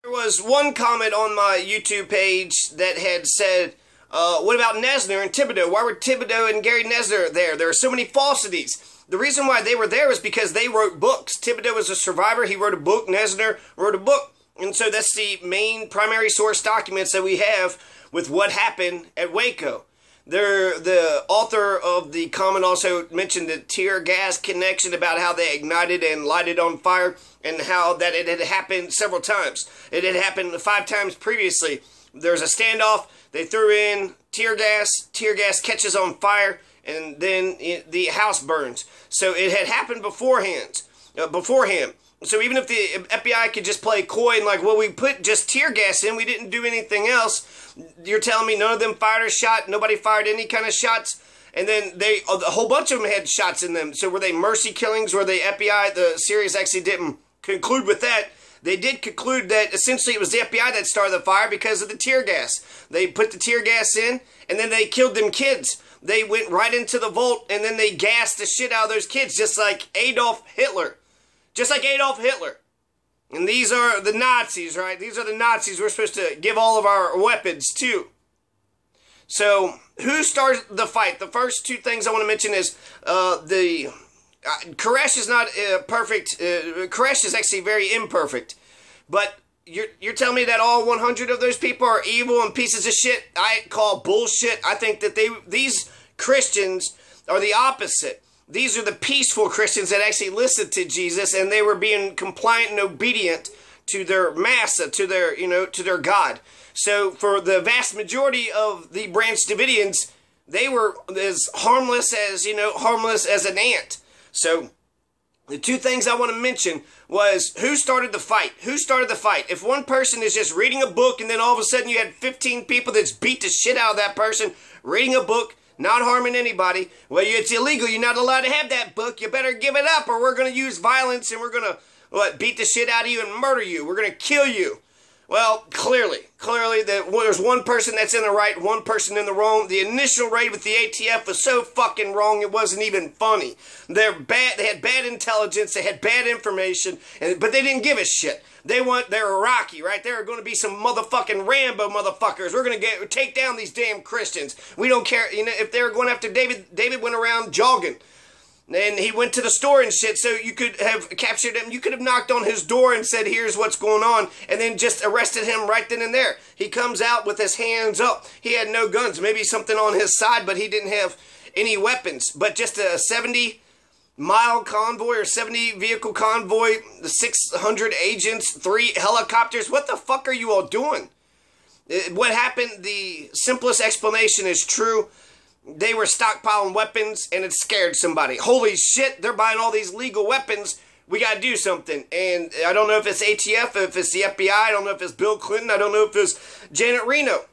There was one comment on my YouTube page that had said, what about Nesner and Thibodeau? Why were Thibodeau and Gary Nesner there? There are so many falsities. The reason why they were there is because they wrote books. Thibodeau was a survivor. He wrote a book. Nesner wrote a book. And so that's the main primary source documents that we have with what happened at Waco. The author of the comment also mentioned the tear gas connection about how they ignited and lighted on fire and how that it had happened several times. It had happened 5 times previously. There's a standoff. They threw in tear gas catches on fire, and then the house burns. So it had happened beforehand. So even if the FBI could just play coy and like, well, we put just tear gas in, we didn't do anything else. You're telling me none of them fired a shot? Nobody fired any kind of shots? And then a whole bunch of them had shots in them. So were they mercy killings? Were they FBI? The series actually didn't conclude with that. They did conclude that essentially it was the FBI that started the fire because of the tear gas. They put the tear gas in, and then they killed them kids. They went right into the vault, and then they gassed the shit out of those kids, just like Adolf Hitler. Just like Adolf Hitler. And these are the Nazis, right? These are the Nazis we're supposed to give all of our weapons to. So, who started the fight? The first 2 things I want to mention is Koresh is not perfect. Koresh is actually very imperfect. But you're telling me that all 100 of those people are evil and pieces of shit? I call bullshit. I think that these Christians are the opposite. These are the peaceful Christians that actually listened to Jesus, and they were being compliant and obedient to their massa, to their God. So for the vast majority of the Branch Davidians, they were as harmless as an ant. So the 2 things I want to mention was who started the fight? Who started the fight? If one person is just reading a book and then all of a sudden you had 15 people that's beat the shit out of that person reading a book, not harming anybody, well, it's illegal. You're not allowed to have that book. You better give it up or we're going to use violence and we're going to, beat the shit out of you and murder you. We're going to kill you. Well, clearly, there's one person that's in the right, one person in the wrong. The initial raid with the ATF was so fucking wrong, it wasn't even funny. They're bad. They had bad intelligence. They had bad information, but they didn't give a shit. They're Iraqi, right? There are going to be some motherfucking Rambo motherfuckers. We're going to take down these damn Christians. We don't care. If they were going after David, David went around jogging. And he went to the store and shit, so you could have captured him. You could have knocked on his door and said, here's what's going on, and then just arrested him right then and there. He comes out with his hands up. He had no guns, maybe something on his side, but he didn't have any weapons. But just a 70-mile convoy or 70-vehicle convoy, the 600 agents, 3 helicopters. What the fuck are you all doing? What happened, the simplest explanation is true. They were stockpiling weapons, and it scared somebody. Holy shit, they're buying all these legal weapons. We got to do something. And I don't know if it's ATF, if it's the FBI. I don't know if it's Bill Clinton. I don't know if it's Janet Reno.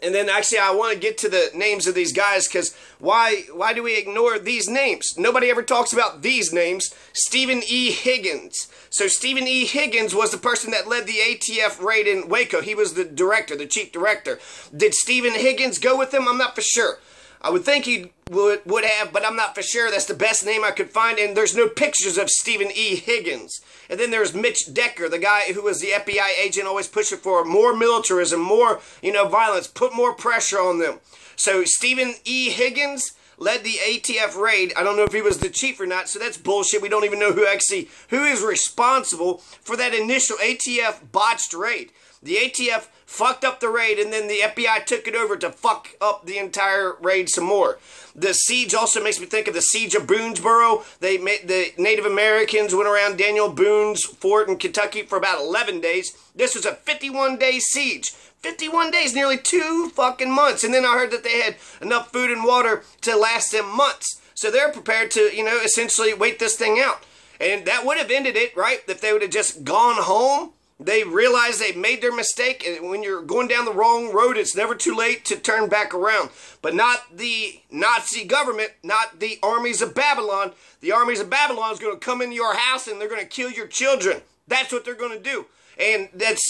And then actually I want to get to the names of these guys because why do we ignore these names? Nobody ever talks about these names. Stephen E. Higgins. So Stephen E. Higgins was the person that led the ATF raid in Waco. He was the director, the chief director. Did Stephen Higgins go with him? I'm not for sure. I would think he would have, but I'm not for sure. That's the best name I could find, and there's no pictures of Stephen E. Higgins. And then there's Mitch Decker, the guy who was the FBI agent, always pushing for more militarism, more, violence, put more pressure on them. So Stephen E. Higgins led the ATF raid. I don't know if he was the chief or not, so that's bullshit. We don't even know who is responsible for that initial ATF botched raid. The ATF fucked up the raid, and then the FBI took it over to fuck up the entire raid some more. The siege also makes me think of the siege of Boonesboro. The Native Americans went around Daniel Boone's fort in Kentucky for about 11 days. This was a 51-day siege. 51 days, nearly 2 fucking months. And then I heard that they had enough food and water to last them months. So they're prepared to, essentially wait this thing out. And that would have ended it, right? If they would have just gone home. They realized they made their mistake, and when you're going down the wrong road, it's never too late to turn back around. But not the Nazi government, not the armies of Babylon. The armies of Babylon is going to come into your house, and they're going to kill your children. That's what they're going to do. And that's,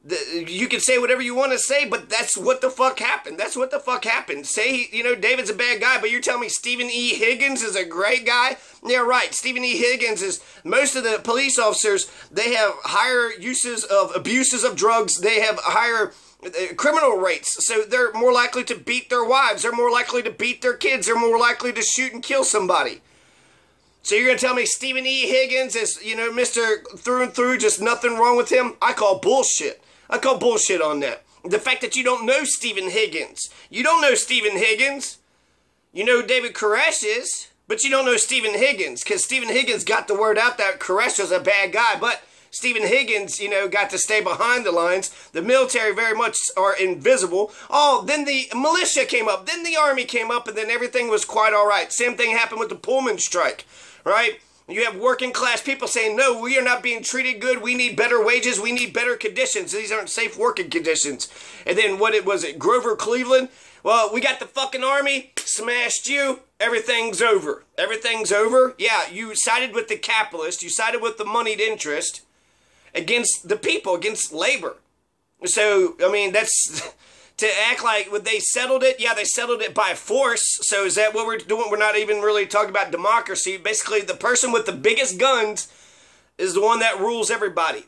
You can say whatever you want to say, but that's what the fuck happened. That's what the fuck happened. Say, David's a bad guy, but you're telling me Stephen E. Higgins is a great guy? Yeah, right. Stephen E. Higgins is, most of the police officers, they have higher abuses of drugs. They have higher criminal rates. So they're more likely to beat their wives. They're more likely to beat their kids. They're more likely to shoot and kill somebody. So you're going to tell me Stephen E. Higgins is, Mr. through and through, just nothing wrong with him? I call bullshit. I call bullshit on that. The fact that you don't know Stephen Higgins. You don't know Stephen Higgins. You know David Koresh is, but you don't know Stephen Higgins, because Stephen Higgins got the word out that Koresh was a bad guy, but Stephen Higgins, got to stay behind the lines. The military very much are invisible. Oh, then the militia came up, then the army came up, and then everything was quite all right. Same thing happened with the Pullman strike, right? You have working class people saying, no, we are not being treated good. We need better wages. We need better conditions. These aren't safe working conditions. And then was it, Grover Cleveland? Well, we got the fucking army, smashed you, everything's over. Everything's over. Yeah, you sided with the capitalist. You sided with the moneyed interest against the people, against labor. So, I mean, that's... To act like they settled it, yeah, they settled it by force. So is that what we're doing? We're not even really talking about democracy. Basically, the person with the biggest guns is the one that rules everybody.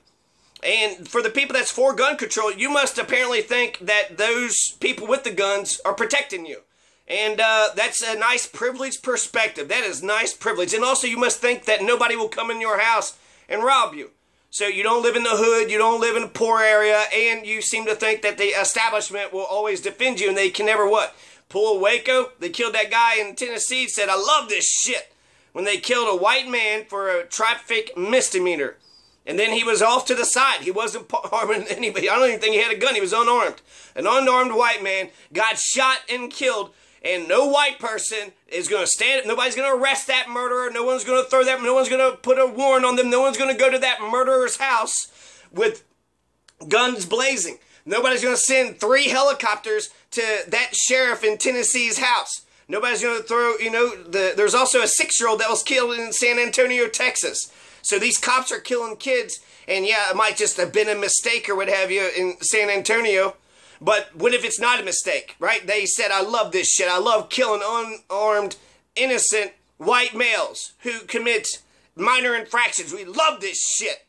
And for the people that's for gun control, you must apparently think that those people with the guns are protecting you. And that's a nice privileged perspective. That is nice privilege. And also you must think that nobody will come in your house and rob you. So you don't live in the hood, you don't live in a poor area, and you seem to think that the establishment will always defend you, and they can never what? Pull a Waco? They killed that guy in Tennessee, said, I love this shit, when they killed a white man for a traffic misdemeanor. And then he was off to the side. He wasn't harming anybody. I don't even think he had a gun. He was unarmed. An unarmed white man got shot and killed, and no white person is going to stand. Nobody's going to arrest that murderer. No one's going to throw that. No one's going to put a warrant on them. No one's going to go to that murderer's house with guns blazing. Nobody's going to send 3 helicopters to that sheriff in Tennessee's house. Nobody's going to throw, there's also a 6-year-old that was killed in San Antonio, Texas. So these cops are killing kids. And yeah, it might just have been a mistake or what have you in San Antonio. But what if it's not a mistake, right? They said, I love this shit. I love killing unarmed, innocent white males who commit minor infractions. We love this shit.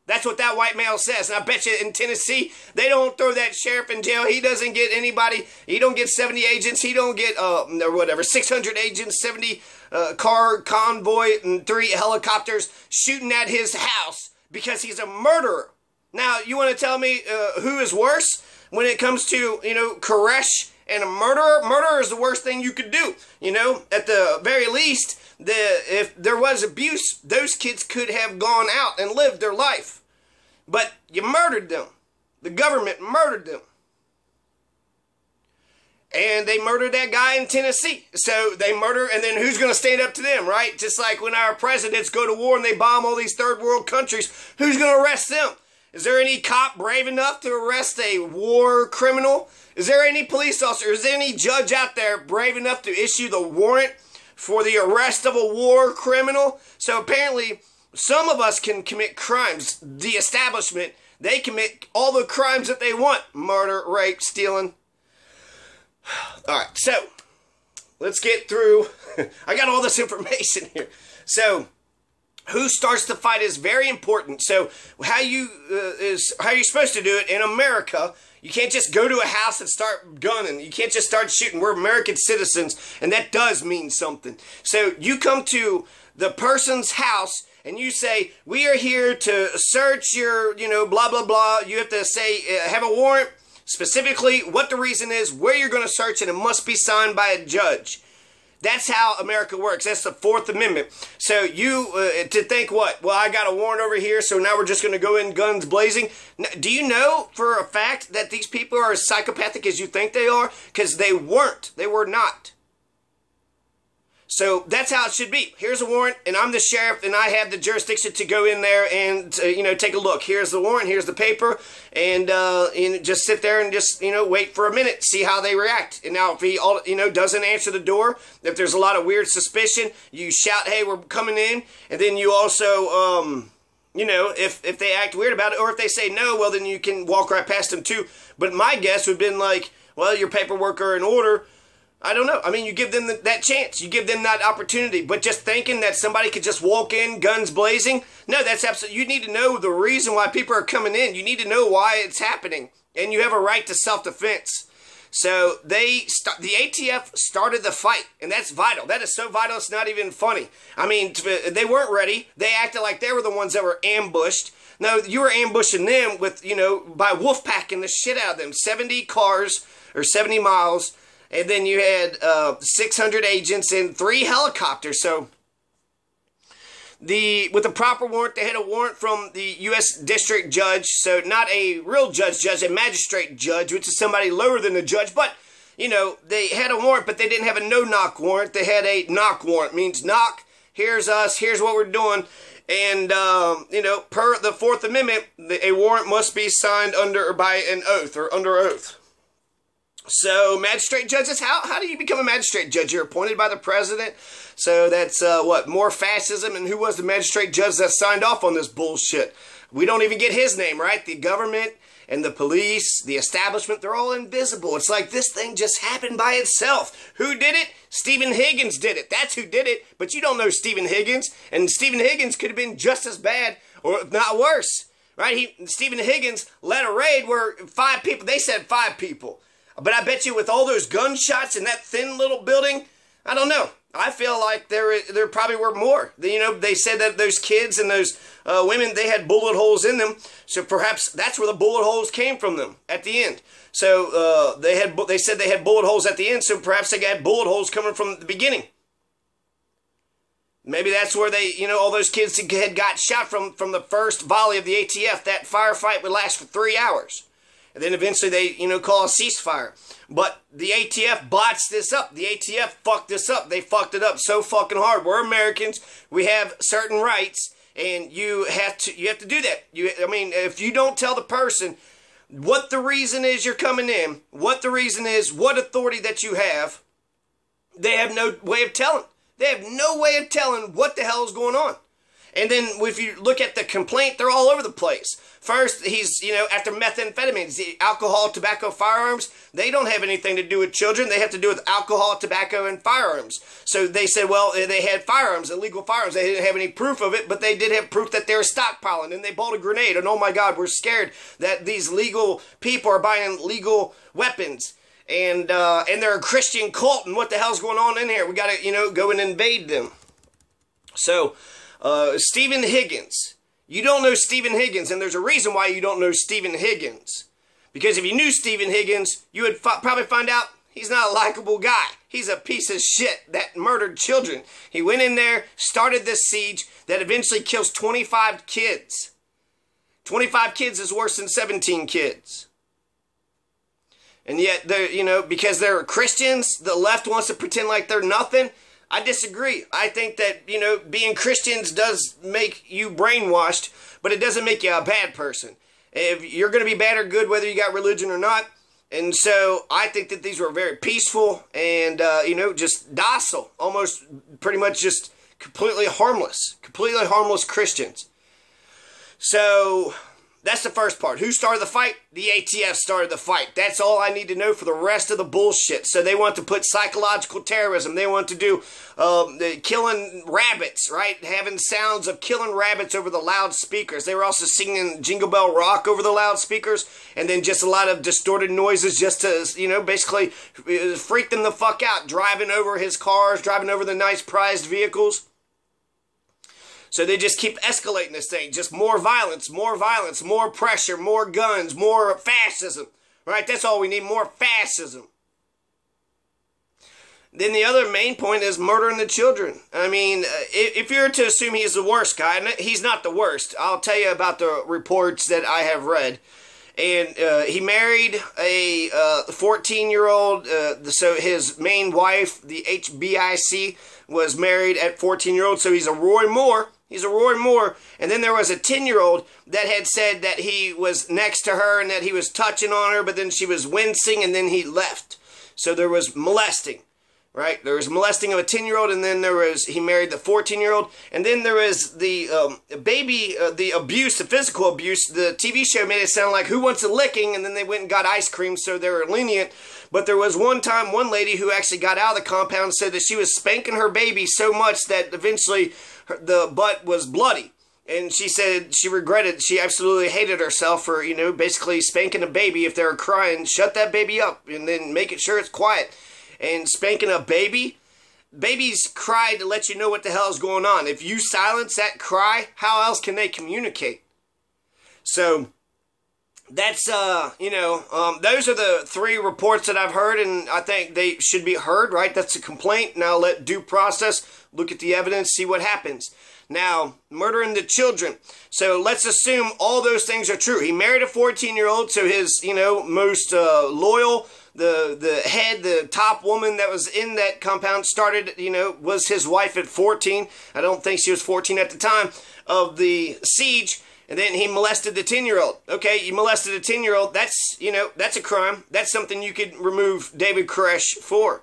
That's what that white male says. And I bet you in Tennessee, they don't throw that sheriff in jail. He doesn't get anybody. He don't get 70 agents. He don't get, 600 agents, 70 car convoy, and 3 helicopters shooting at his house because he's a murderer. Now, you want to tell me who is worse? When it comes to, Koresh and a murderer, murder is the worst thing you could do. At the very least, if there was abuse, those kids could have gone out and lived their life. But you murdered them. The government murdered them. And they murdered that guy in Tennessee. So they murder, and then who's going to stand up to them, right? Just like when our presidents go to war and they bomb all these third world countries, who's going to arrest them? Is there any cop brave enough to arrest a war criminal? Is there any police officer? Is there any judge out there brave enough to issue the warrant for the arrest of a war criminal? So apparently, some of us can commit crimes. The establishment, they commit all the crimes that they want. Murder, rape, stealing. All right, so let's get through. I got all this information here. So who starts the fight is very important. So how you're supposed to do it in America. You can't just go to a house and start gunning. You can't just start shooting. We're American citizens, and that does mean something. So you come to the person's house and you say, we are here to search your, blah, blah, blah. You have to say, have a warrant, specifically what the reason is, where you're going to search, and it must be signed by a judge. That's how America works. That's the 4th Amendment. So you, to think what? Well, I got a warrant over here, so now we're just going to go in guns blazing. Do you know for a fact that these people are as psychopathic as you think they are? Because they weren't. They were not. So that's how it should be. Here's a warrant, and I'm the sheriff, and I have the jurisdiction to go in there and, take a look. Here's the warrant, here's the paper, and just sit there and just, wait for a minute, see how they react. And now if he, doesn't answer the door, if there's a lot of weird suspicion, you shout, hey, we're coming in, and then you also, you know, if they act weird about it, or if they say no, well, then you can walk right past them too. But my guess would have been like, well, your paperwork are in order. I don't know. I mean, you give them that chance. You give them that opportunity. But just thinking that somebody could just walk in, guns blazing, no, that's absolutely, you need to know the reason why people are coming in. You need to know why it's happening. And you have a right to self-defense. So the ATF started the fight, and that's vital. That is so vital, it's not even funny. I mean, they weren't ready. They acted like they were the ones that were ambushed. No, you were ambushing them with, you know, by wolf packing the shit out of them. 70 cars, or 70 miles, and then you had 600 agents and 3 helicopters. So with the proper warrant, they had a warrant from the U.S. District Judge, so not a real judge, a magistrate judge, which is somebody lower than the judge, but, you know, they had a warrant, but they didn't have a no-knock warrant. They had a knock warrant. It means knock, here's us, here's what we're doing, and, you know, per the 4th Amendment, a warrant must be signed by an oath, or under oath. So, magistrate judges, how do you become a magistrate judge? You're appointed by the president. So that's, more fascism. And who was the magistrate judge that signed off on this bullshit? We don't even get his name, right? The government and the police, the establishment, they're all invisible. It's like this thing just happened by itself. Who did it? Stephen Higgins did it. That's who did it. But you don't know Stephen Higgins. And Stephen Higgins could have been just as bad, or if not worse, right? Stephen Higgins led a raid where 5 people, they said 5 people. But I bet you with all those gunshots in that thin little building, I don't know. I feel like there probably were more. You know, they said that those kids and those women, they had bullet holes in them. So perhaps that's where the bullet holes came from them at the end. So they said they had bullet holes at the end. So perhaps they had bullet holes coming from the beginning. Maybe that's where they, you know, all those kids had got shot from the first volley of the ATF. That firefight would last for 3 hours. And then eventually they, you know, call a ceasefire. But the ATF botched this up. The ATF fucked this up. They fucked it up so fucking hard. We're Americans. We have certain rights. And you have to do that. I mean, if you don't tell the person what the reason is you're coming in, what the reason is, what authority that you have, they have no way of telling. They have no way of telling what the hell is going on. And then if you look at the complaint, they're all over the place. First, he's, you know, after methamphetamines, the alcohol, tobacco, firearms, they don't have anything to do with children. They have to do with alcohol, tobacco, and firearms. So they said, well, they had firearms, illegal firearms. They didn't have any proof of it, but they did have proof that they were stockpiling, and they bought a grenade. And oh my God, we're scared that these legal people are buying legal weapons. And they're a Christian cult, and what the hell's going on in here? We got to, you know, go and invade them. So, Stephen Higgins. You don't know Stephen Higgins, and there's a reason why you don't know Stephen Higgins. Because if you knew Stephen Higgins, you would probably find out he's not a likable guy. He's a piece of shit that murdered children. He went in there, started this siege that eventually kills 25 kids. 25 kids is worse than 17 kids. And yet, they're, you know, because they're Christians, the left wants to pretend like they're nothing. I disagree. I think that, you know, being Christians does make you brainwashed, but it doesn't make you a bad person. If you're going to be bad or good, whether you got religion or not. And so I think that these were very peaceful and, you know, just docile, almost pretty much just completely harmless Christians. So that's the first part. Who started the fight? The ATF started the fight. That's all I need to know for the rest of the bullshit. So they want to put psychological terrorism. They want to do killing rabbits, right? Having sounds of killing rabbits over the loudspeakers. They were also singing Jingle Bell Rock over the loudspeakers. And then just a lot of distorted noises just to, you know, basically freak them the fuck out. Driving over his cars, driving over the nice prized vehicles. So they just keep escalating this thing. Just more violence, more pressure, more guns, more fascism. Right? That's all we need, more fascism. Then the other main point is murdering the children. I mean, if you're to assume he's the worst guy, and he's not the worst. I'll tell you about the reports that I have read. And he married a 14-year-old, so his main wife, the HBIC, was married at 14-year-old, so he's a Roy Moore. He's a Roy Moore. And then there was a 10-year-old that had said that he was next to her and that he was touching on her, but then she was wincing and then he left. So there was molesting. right? There was molesting of a 10-year-old, and then there was, he married the 14-year-old, and then there was the the abuse, the physical abuse. The TV show made it sound like Who Wants a Licking, and then they went and got ice cream, so they were lenient. But there was one time, one lady who actually got out of the compound and said that she was spanking her baby so much that eventually the butt was bloody. And she said she regretted, she absolutely hated herself for, you know, basically spanking a baby. If they were crying, shut that baby up and then make it sure it's quiet. And spanking a baby, babies cry to let you know what the hell is going on. If you silence that cry, how else can they communicate? So that's, you know, those are the 3 reports that I've heard, and I think they should be heard, right? That's a complaint. Now let due process look at the evidence, see what happens. Now, murdering the children. So let's assume all those things are true. He married a 14-year-old, so his, you know, most loyal, the head, the top woman that was in that compound started, you know, was his wife at 14. I don't think she was 14 at the time of the siege. And then he molested the 10-year-old. Okay, you molested a 10-year-old. That's, you know, that's a crime. That's something you could remove David Koresh for.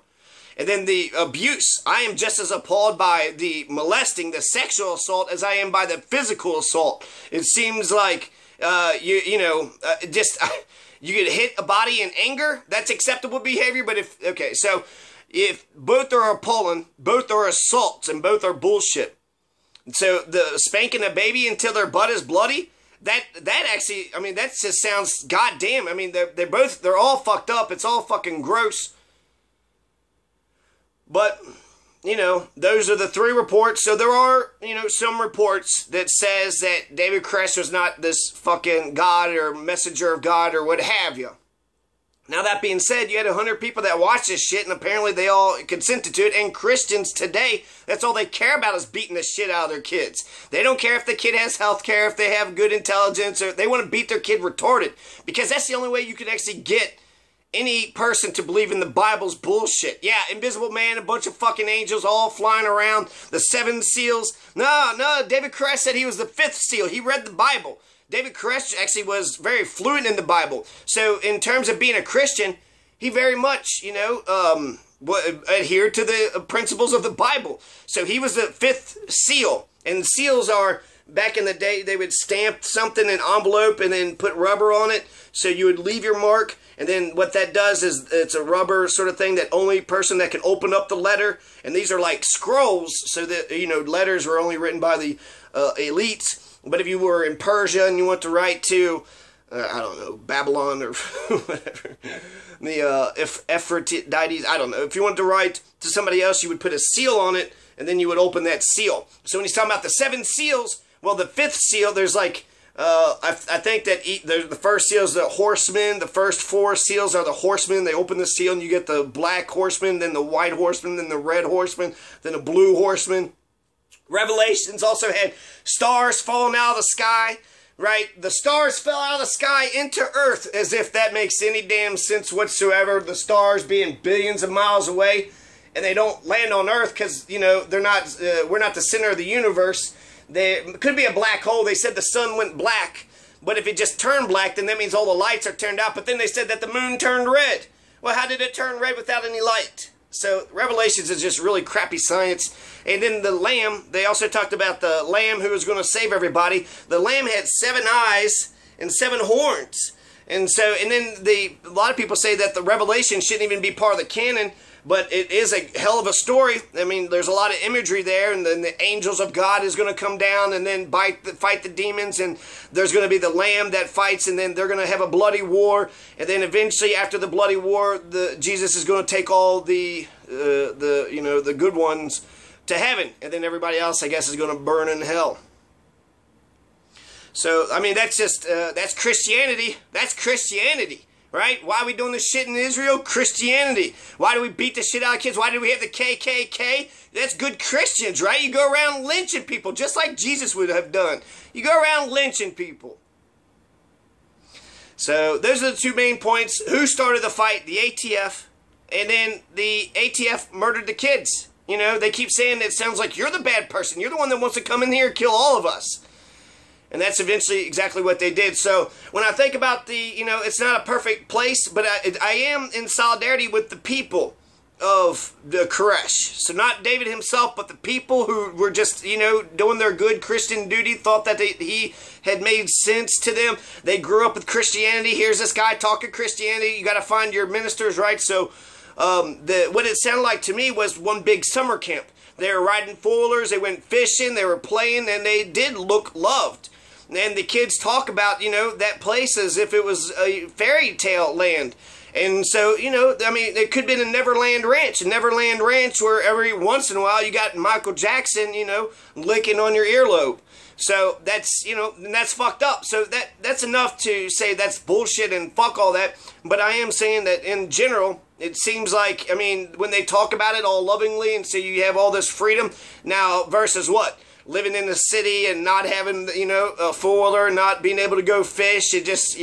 And then the abuse. I am just as appalled by the molesting, the sexual assault, as I am by the physical assault. It seems like, you could hit a body in anger. That's acceptable behavior. But if both are appalling, both are assaults, and both are bullshit. So the spanking a baby until their butt is bloody, that actually, I mean, that just sounds goddamn. I mean, they're all fucked up. It's all fucking gross. But, you know, those are the 3 reports. So there are, you know, some reports that says that David Koresh was not this fucking God or messenger of God or what have you. Now, that being said, you had 100 people that watch this shit, and apparently they all consented to it. And Christians today, that's all they care about is beating the shit out of their kids. They don't care if the kid has health care, if they have good intelligence, or they want to beat their kid retarded. Because that's the only way you can actually get any person to believe in the Bible's bullshit. Yeah, invisible man, a bunch of fucking angels all flying around, the 7 seals. No, David Koresh said he was the 5th seal. He read the Bible. David Koresh actually was very fluent in the Bible. So in terms of being a Christian, he very much, you know, adhered to the principles of the Bible. So he was the 5th seal. And seals are, back in the day, they would stamp something in an envelope and then put rubber on it. So you would leave your mark. And then what that does is it's a rubber sort of thing that only person that can open up the letter. And these are like scrolls, so that, you know, letters were only written by the elites. But if you were in Persia and you want to write to, I don't know, Babylon or whatever, the Ephrodites, I don't know. If you wanted to write to somebody else, you would put a seal on it, and then you would open that seal. So when he's talking about the 7 seals, well, the 5th seal, there's like, I think that the first seal is the horsemen. The first 4 seals are the horsemen. They open the seal, and you get the black horseman, then the white horseman, then the red horseman, then the blue horseman. Revelations also had stars falling out of the sky, right? The stars fell out of the sky into earth, as if that makes any damn sense whatsoever. The stars being billions of miles away, and they don't land on earth because, you know, they're not. We're not the center of the universe. There could be a black hole. They said the sun went black, but if it just turned black, then that means all the lights are turned out. But then they said that the moon turned red. Well, how did it turn red without any light? So Revelations is just really crappy science. And then the Lamb, they also talked about the Lamb who was going to save everybody. The Lamb had 7 eyes and 7 horns. And so, and then a lot of people say that the Revelation shouldn't even be part of the canon, but it is a hell of a story. I mean, there's a lot of imagery there, and then the angels of God is going to come down and then fight the demons, and there's going to be the Lamb that fights, and then they're going to have a bloody war, and then eventually after the bloody war, Jesus is going to take all the good ones to heaven, and then everybody else, I guess, is going to burn in hell. So, I mean, that's just, that's Christianity. That's Christianity. Right? Why are we doing this shit in Israel? Christianity. Why do we beat the shit out of kids? Why do we have the KKK? That's good Christians, right? You go around lynching people, just like Jesus would have done. You go around lynching people. So, those are the 2 main points. Who started the fight? The ATF. And then the ATF murdered the kids. You know, they keep saying it sounds like you're the bad person. You're the one that wants to come in here and kill all of us. And that's eventually exactly what they did. So when I think about it's not a perfect place, but I am in solidarity with the people of the Koresh. So not David himself, but the people who were just, doing their good Christian duty, thought that he had made sense to them. They grew up with Christianity. Here's this guy talking Christianity. You got to find your ministers, right? So what it sounded like to me was one big summer camp. They were riding four-wheelers, they went fishing, they were playing, and they did look loved. And the kids talk about, that place as if it was a fairy tale land. And so, it could have been a Neverland Ranch. A Neverland Ranch where every once in a while you got Michael Jackson, licking on your earlobe. So that's, that's fucked up. So that's enough to say that's bullshit and fuck all that. But I am saying that in general, it seems like, when they talk about it all lovingly and so you have all this freedom, now versus what? Living in the city and not having, a four-wheeler, not being able to go fish, and just,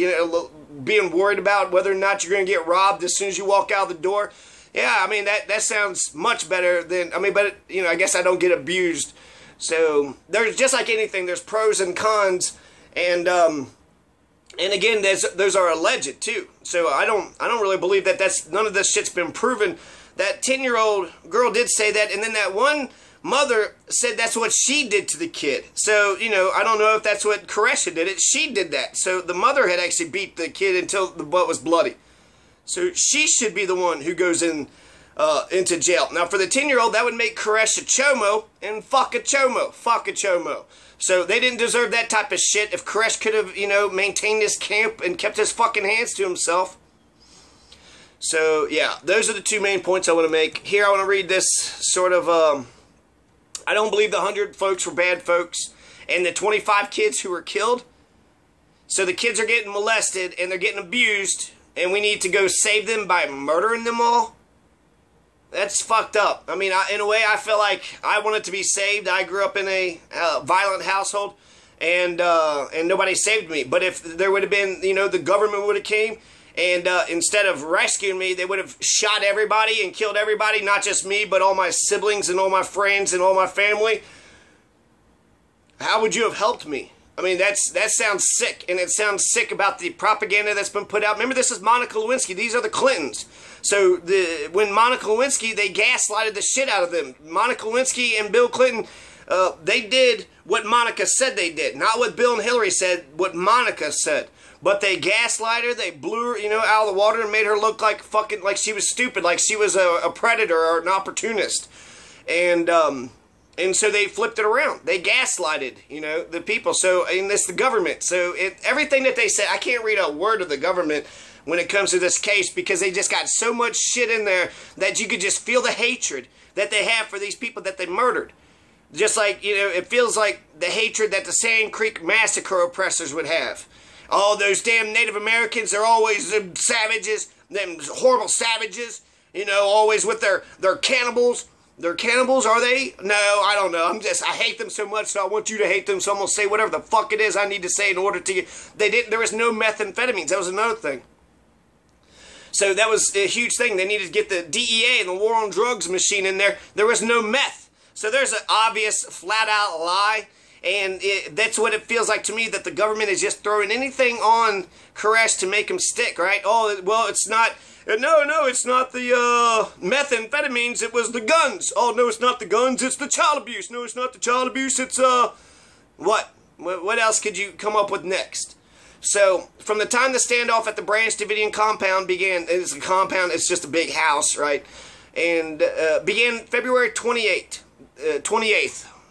being worried about whether or not you're going to get robbed as soon as you walk out the door. Yeah, that sounds much better than, but, I guess I don't get abused. So, there's, just like anything, there's pros and cons, and again, those are alleged, too. So, I don't really believe that none of this shit's been proven. That 10-year-old girl did say that, and then that one mother said that's what she did to the kid. So, I don't know if that's what Koresha did it. She did that. So the mother had actually beat the kid until the butt was bloody. So she should be the one who goes into jail. Now for the 10-year-old, that would make Koresha Chomo, and fuck a Chomo. Fuck a Chomo. So they didn't deserve that type of shit. If Koresh could have, maintained this camp and kept his fucking hands to himself. So, yeah, those are the two main points I want to make. Here I want to read this sort of, I don't believe the 100 folks were bad folks, and the 25 kids who were killed. So the kids are getting molested, and they're getting abused, and we need to go save them by murdering them all? That's fucked up. In a way, I feel like I wanted to be saved. I grew up in a violent household, and nobody saved me. But if there would have been, the government would have came, and instead of rescuing me, they would have shot everybody and killed everybody, not just me, but all my siblings and all my friends and all my family. How would you have helped me? That sounds sick, and it sounds sick about the propaganda that's been put out. Remember, this is Monica Lewinsky. These are the Clintons. So when Monica Lewinsky, they gaslighted the shit out of them. Monica Lewinsky and Bill Clinton, they did what Monica said they did. Not what Bill and Hillary said, what Monica said. But they gaslight her, they blew her, out of the water and made her look like like she was stupid, like she was a predator or an opportunist. And so they flipped it around. They gaslighted, the people. So, and it's the government. So everything that they said, I can't read a word of the government when it comes to this case because they just got so much shit in there that you could just feel the hatred that they have for these people that they murdered. Just like, it feels like the hatred that the Sand Creek Massacre oppressors would have. Oh, those damn Native Americans, they're always them savages, them horrible savages, always with their cannibals. They're cannibals, are they? No, I don't know. I hate them so much, so I want you to hate them, so I'm going to say whatever the fuck it is I need to say in order to there was no methamphetamines. That was another thing. So that was a huge thing. They needed to get the DEA and the War on Drugs machine in there. There was no meth. So there's an obvious, flat-out lie. And that's what it feels like to me, that the government is just throwing anything on Koresh to make him stick, right? Oh, well, it's not, no, it's not the methamphetamines, it was the guns. Oh, no, it's not the guns, it's the child abuse. No, it's not the child abuse, it's, what? What else could you come up with next? So, from the time the standoff at the Branch Davidian compound began, it's a compound, it's just a big house, right? And began February 28th,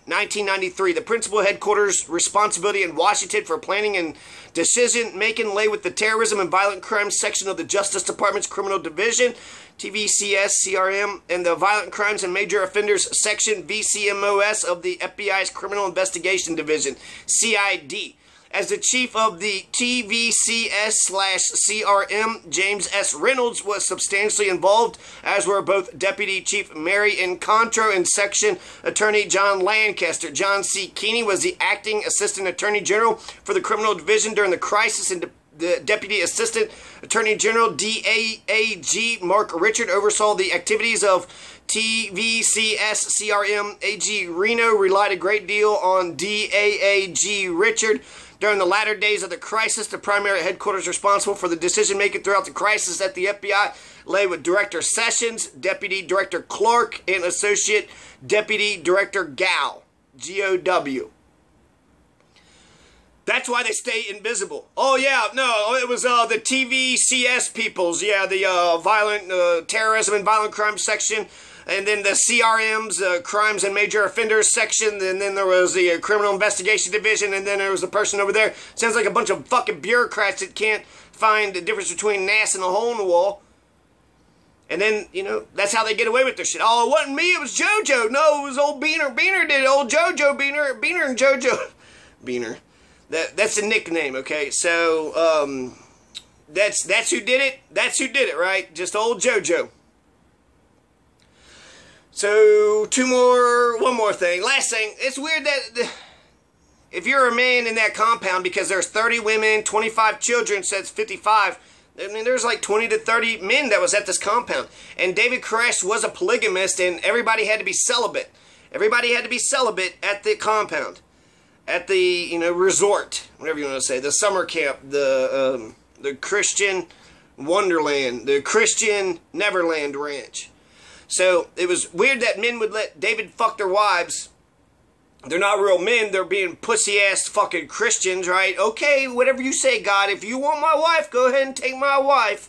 1993. The principal headquarters responsibility in Washington for planning and decision-making lay with the Terrorism and Violent Crimes section of the Justice Department's Criminal Division, TVCS, CRM, and the Violent Crimes and Major Offenders section, VCMOS, of the FBI's Criminal Investigation Division, CID. As the chief of the TVCS/CRM, James S. Reynolds was substantially involved, as were both Deputy Chief Mary Incontro and Section Attorney John Lancaster. John C. Keeney was the acting Assistant Attorney General for the Criminal Division during the crisis, and the Deputy Assistant Attorney General DAAG Mark Richard oversaw the activities of TVCS CRM. AG Reno relied a great deal on DAAG Richard During the latter days of the crisis, the primary headquarters responsible for the decision-making throughout the crisis at the FBI lay with Director Sessions, Deputy Director Clark, and Associate Deputy Director Gow, G-O-W. That's why they stay invisible. Oh, yeah, no, it was the TVCS peoples. Yeah, the violent terrorism and violent crime section. And then the CRM's, Crimes and Major Offenders section. And then there was the Criminal Investigation Division. And then there was the person over there. Sounds like a bunch of fucking bureaucrats that can't find the difference between an ass and a hole in the wall. And then, you know, that's how they get away with their shit. Oh, it wasn't me, it was JoJo. No, it was old Beaner. Beaner did it. Old JoJo Beaner. Beaner and JoJo. Beaner. That's a nickname, okay? So, that's who did it. That's who did it, right? Just old JoJo. So, one more thing. Last thing, it's weird that if you're a man in that compound, because there's 30 women, 25 children, so that's 55. I mean, there's like 20 to 30 men that was at this compound. And David Koresh was a polygamist, and everybody had to be celibate. Everybody had to be celibate at the compound. At the, you know, resort, whatever you want to say, the summer camp, the Christian Wonderland, the Christian Neverland Ranch. So it was weird that men would let David fuck their wives. They're not real men, they're being pussy-ass fucking Christians, right? Okay, whatever you say, God, if you want my wife, go ahead and take my wife.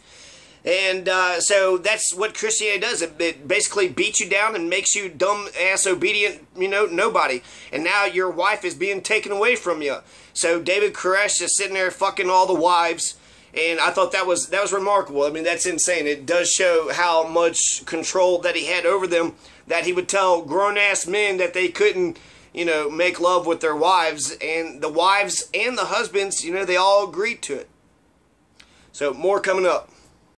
And so that's what Christianity does. It basically beats you down and makes you dumb-ass obedient, you know, nobody. And now your wife is being taken away from you. So David Koresh is sitting there fucking all the wives. And I thought that was remarkable. I mean, that's insane. It does show how much control that he had over them, that he would tell grown-ass men that they couldn't, you know, make love with their wives. And the wives and the husbands, you know, they all agreed to it. So more coming up.